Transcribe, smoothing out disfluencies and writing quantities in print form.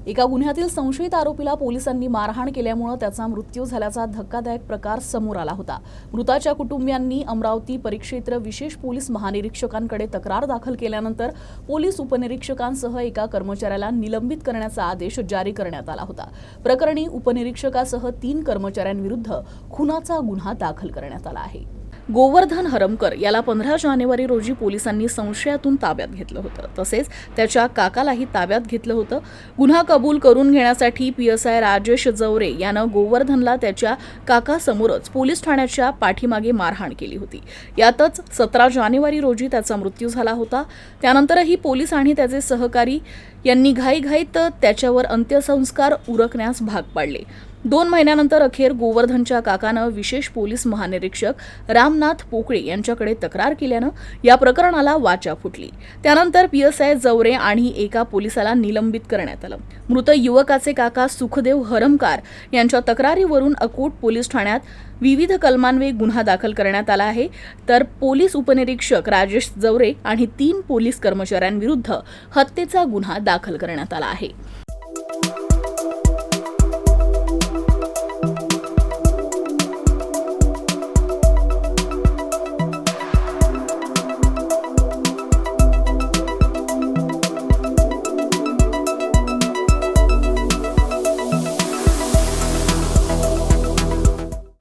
एका गुन्ह्यातील संशयित आरोपीला पोलिसांनी मारहाण केल्यामुळे त्याचा मृत्यू झाल्याचा धक्कादायक प्रकार समोर आला होता। मृताच्या कुटुंबियांनी अमरावती परिक्षेत्र विशेष पोलीस महानिरीक्षकांकडे तक्रार दाखल केल्यानंतर पोलीस उपनिरीक्षकांसह एका कर्मचाऱ्याला निलंबित करण्याचा आदेश जारी करण्यात आला होता। प्रकरणी उपनिरीक्षकासह 3 कर्मचाऱ्यांविरुद्ध खुनाचा गुन्हा दाखल करण्यात आला आहे। गोवर्धन हरमकर याला 15 जानेवारी रोजी पोलिसांनी संशयातून ताब्यात घेतलं होतं। तसेच त्याच्या काकालाही ताब्यात घेतलं होतं। गुन्हा कबूल करून घेण्यासाठी PSI राजेश जवरे यानं गोवर्धनला त्याच्या काकासमोरच पोलीस ठाण्याच्या पाठीमागे मारहाण केली होती। यातच 17 जानेवारी रोजी त्याचा मृत्यू झाला होता। त्यानंतरही पोलीस आणि त्याचे सहकारी यांनी घाईघाईत त्याच्यावर अंत्यसंस्कार उरकण्यास भाग पाडले। 2 महिन्यानंतर अखेर गोवर्धनच्या काकानं विशेष पोलीस महानिरीक्षक रामनाथ पोकळे यांच्याकडे तक्रार केल्यानं या प्रकरणाला वाचा फुटली। त्यानंतर PSI जवरे आणि एका पोलिसाला निलंबित करण्यात आलं। मृत युवकाचे काका सुखदेव हरमकर यांच्या तक्रारीवरून अकोट पोलीस ठाण्यात विविध कलमान्वये गुन्हा दाखल करण्यात आला आहे। तर पोलीस उपनिरीक्षक राजेश जवरे आणि 3 पोलीस कर्मचाऱ्यांविरुद्ध हत्येचा गुन्हा दाखल करण्यात आला आहे।